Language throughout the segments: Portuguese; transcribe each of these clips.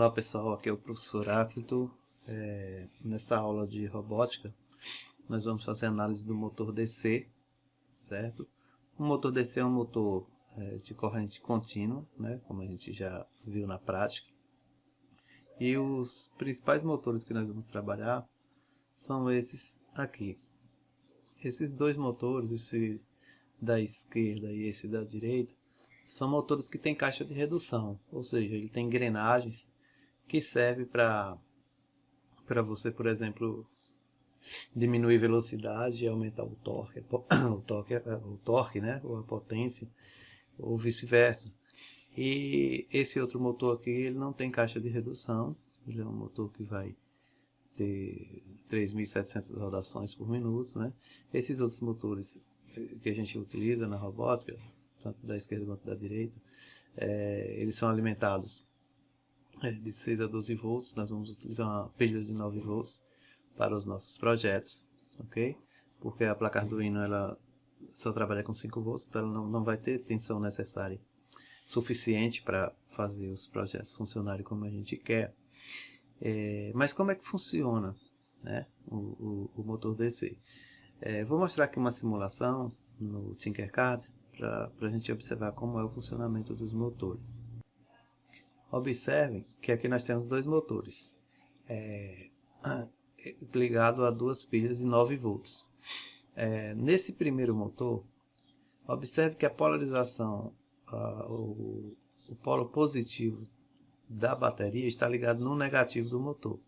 Olá pessoal, aqui é o professor Áquito. Nesta aula de robótica nós vamos fazer análise do motor DC, certo? O motor DC é um motor de corrente contínua, né, como a gente já viu na prática. E os principais motores que nós vamos trabalhar são esses aqui. Esses dois motores, esse da esquerda e esse da direita, são motores que têm caixa de redução, ou seja, ele tem engrenagens que servem para você, por exemplo, diminuir velocidade e aumentar o torque, o torque, né, ou a potência, ou vice-versa. E esse outro motor aqui, ele não tem caixa de redução, ele é um motor que vai ter 3.700 rotações por minuto, né? Esses outros motores que a gente utiliza na robótica, tanto da esquerda quanto da direita, eles são alimentados de 6 a 12 volts. Nós vamos utilizar uma pilha de 9 volts para os nossos projetos, ok? Porque a placa Arduino ela só trabalha com 5 volts, então ela não vai ter tensão necessária suficiente para fazer os projetos funcionarem como a gente quer. Mas como é que funciona, né, o motor DC? Vou mostrar aqui uma simulação no Tinkercad para a gente observar como é o funcionamento dos motores. Observem que aqui nós temos dois motores ligados a duas pilhas de 9 volts. Nesse primeiro motor, observe que a polarização, o polo positivo da bateria está ligado no negativo do motor.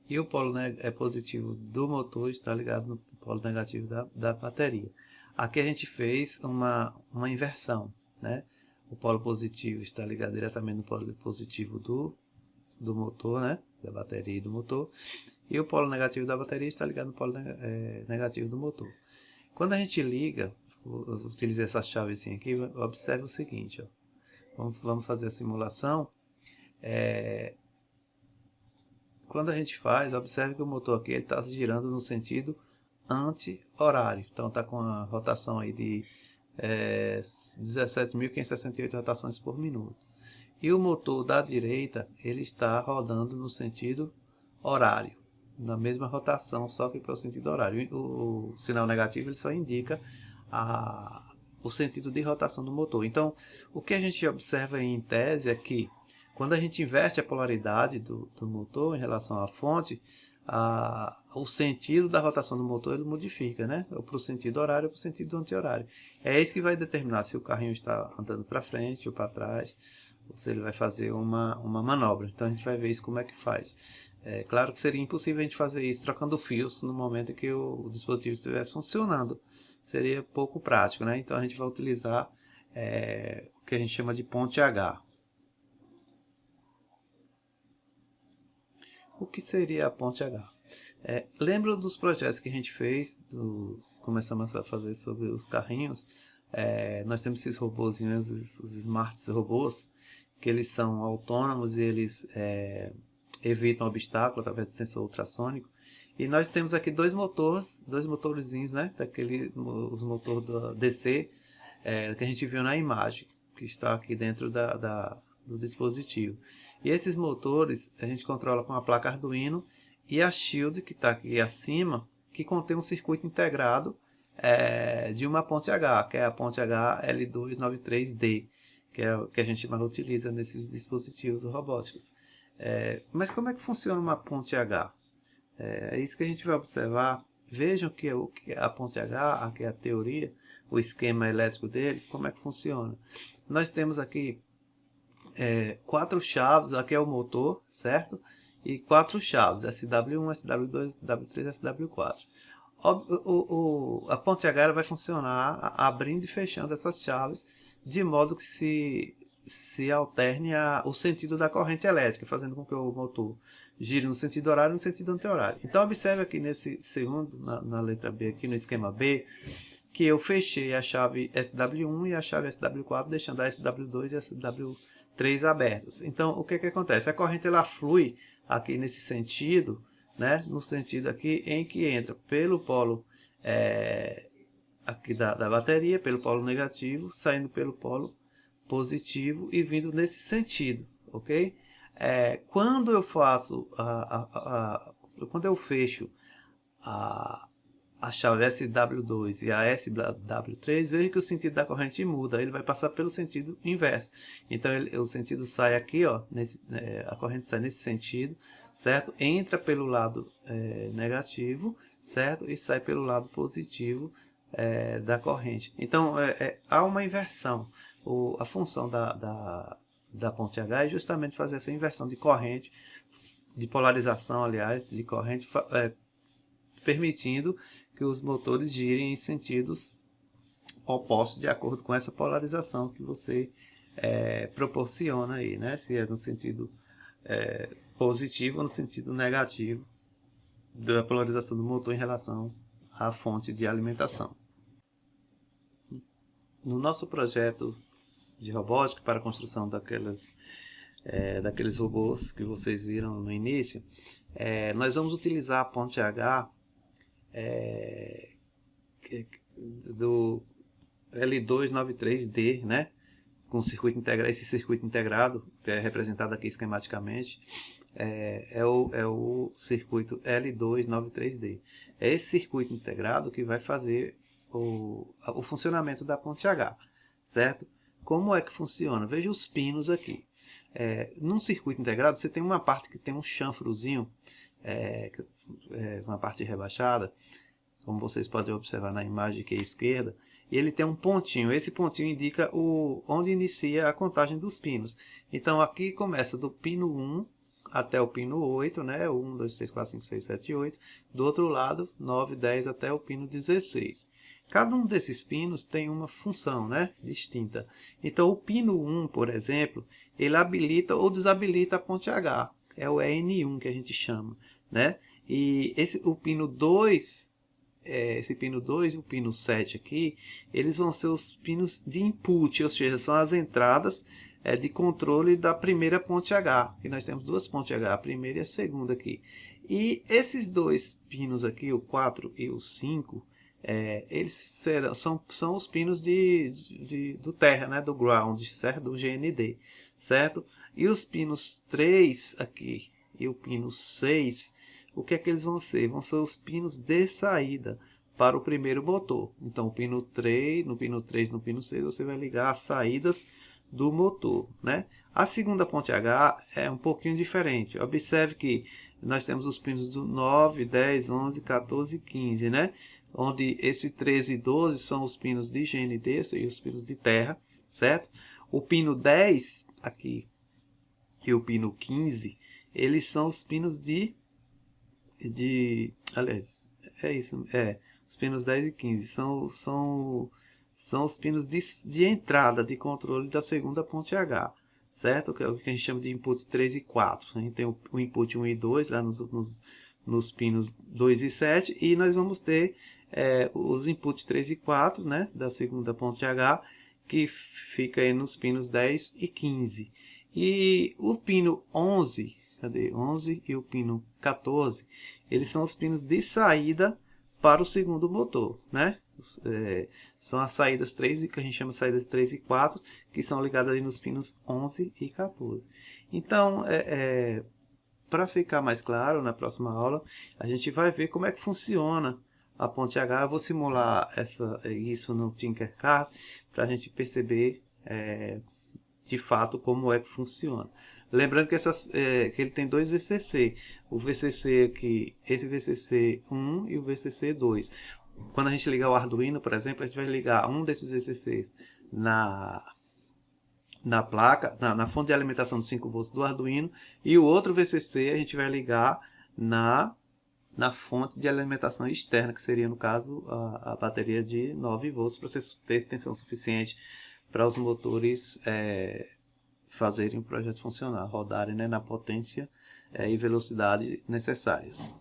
E o polo positivo do motor está ligado no polo negativo da bateria. Aqui a gente fez uma inversão, né? O polo positivo está ligado diretamente no polo positivo do motor, né? Da bateria e do motor. E o polo negativo da bateria está ligado no polo negativo do motor. Quando a gente liga, eu utilizei essa chavezinha aqui, observe o seguinte, ó. Vamos fazer a simulação. Quando a gente faz, observe que o motor aqui está girando no sentido anti-horário. Então está com a rotação aí de 17.568 rotações por minuto. E o motor da direita, ele está rodando no sentido horário, na mesma rotação, só que para o sentido horário. O sinal negativo ele só indica o sentido de rotação do motor. Então, o que a gente observa em tese é que quando a gente inverte a polaridade do motor em relação à fonte, o sentido da rotação do motor ele modifica, né? Ou para o sentido horário ou para o sentido anti-horário. É isso que vai determinar se o carrinho está andando para frente ou para trás, ou se ele vai fazer uma manobra. Então a gente vai ver isso como é que faz. Claro que seria impossível a gente fazer isso trocando fios no momento em que o dispositivo estivesse funcionando. Seria pouco prático, né? Então a gente vai utilizar o que a gente chama de ponte H. O que seria a ponte H? Lembra dos projetos que a gente fez, começamos a fazer sobre os carrinhos? Nós temos esses robôzinhos, os smarts robôs, que eles são autônomos e eles evitam obstáculos através de sensor ultrassônico. E nós temos aqui dois motorzinhos, né? Os motores da DC, que a gente viu na imagem, que está aqui dentro do dispositivo. E esses motores a gente controla com a placa Arduino e a Shield, que está aqui acima, que contém um circuito integrado de uma ponte H, que é a ponte HL293D, que é o que a gente mais utiliza nesses dispositivos robóticos. Mas como é que funciona uma ponte H? É isso que a gente vai observar. Vejam que a ponte H, aqui é a teoria, o esquema elétrico dele, como é que funciona. Nós temos aqui 4 chaves, aqui é o motor, certo? E 4 chaves, SW1, SW2, SW3, SW4. A ponte H vai funcionar abrindo e fechando essas chaves, de modo que se alterne o sentido da corrente elétrica, fazendo com que o motor gire no sentido horário e no sentido anti-horário. Então observe aqui nesse segundo, na letra B, aqui no esquema B, que eu fechei a chave SW1 e a chave SW4, deixando a SW2 e a SW3 abertas. Então o que acontece? A corrente ela flui aqui nesse sentido, né? No sentido aqui em que entra pelo polo aqui da bateria, pelo polo negativo, saindo pelo polo positivo e vindo nesse sentido, ok? Quando eu faço, quando eu fecho a chave SW2 e a SW3, veja que o sentido da corrente muda, ele vai passar pelo sentido inverso. Então o sentido sai aqui, ó, a corrente sai nesse sentido, certo? Entra pelo lado negativo, certo? E sai pelo lado positivo da corrente. Então há uma inversão. A função da ponte H é justamente fazer essa inversão de corrente, de polarização, aliás, de corrente, permitindo que os motores girem em sentidos opostos de acordo com essa polarização que você proporciona aí, né? Se é no sentido positivo ou no sentido negativo da polarização do motor em relação à fonte de alimentação. No nosso projeto de robótica para a construção daqueles robôs que vocês viram no início, nós vamos utilizar a ponte H do L293D, né? Com circuito integrado, esse circuito integrado, que é representado aqui esquematicamente, é o circuito L293D. É esse circuito integrado que vai fazer o funcionamento da ponte H, certo? Como é que funciona? Veja os pinos aqui. Num circuito integrado, você tem uma parte que tem um chanfrozinho, uma parte rebaixada, como vocês podem observar na imagem aqui à esquerda, e ele tem um pontinho. Esse pontinho indica onde inicia a contagem dos pinos. Então aqui começa do pino 1 até o pino 8, né? 1, 2, 3, 4, 5, 6, 7, 8. Do outro lado, 9, 10 até o pino 16. Cada um desses pinos tem uma função, né, distinta. Então o pino 1, por exemplo, ele habilita ou desabilita a ponte H. É o EN1 que a gente chama, né? E o pino 2, esse pino 2 e o pino 7 aqui, eles vão ser os pinos de input, ou seja, são as entradas de controle da primeira ponte H. E nós temos duas pontes H, a primeira e a segunda aqui. E esses dois pinos aqui, o 4 e o 5, eles são os pinos do terra, né, do ground, certo? Do GND, certo? E os pinos 3 aqui e o pino 6, o que é que eles vão ser? Vão ser os pinos de saída para o primeiro motor. Então, no pino 3, no pino 6, você vai ligar as saídas do motor, né? A segunda ponte H é um pouquinho diferente. Observe que nós temos os pinos do 9, 10, 11, 14 e 15, né? Onde esse 13 e 12 são os pinos de GND e os pinos de terra, certo? O pino 10 aqui e o pino 15, eles são os pinos aliás, os pinos 10 e 15 são os pinos de entrada de controle da segunda ponte H, certo? Que é o que a gente chama de input 3 e 4. A gente tem o input 1 e 2 lá nos pinos 2 e 7, e nós vamos ter os inputs 3 e 4, né, da segunda ponte H, que fica aí nos pinos 10 e 15. E o pino 11, cadê? 11 e o pino 14, eles são os pinos de saída para o segundo motor, né? São as saídas 3, que a gente chama de saídas 3 e 4, que são ligadas ali nos pinos 11 e 14. Então, para ficar mais claro, na próxima aula, a gente vai ver como é que funciona a ponte H. Eu vou simular isso no Tinkercad para a gente perceber de fato como é que funciona. Lembrando que ele tem dois VCC. O VCC aqui, esse VCC 1 e o VCC 2. Quando a gente ligar o Arduino, por exemplo, a gente vai ligar um desses VCCs na placa, na fonte de alimentação de 5 volts do Arduino, e o outro VCC a gente vai ligar na fonte de alimentação externa, que seria, no caso, a bateria de 9 volts, para você ter tensão suficiente para os motores fazerem o projeto funcionar, rodarem, né, na potência e velocidade necessárias.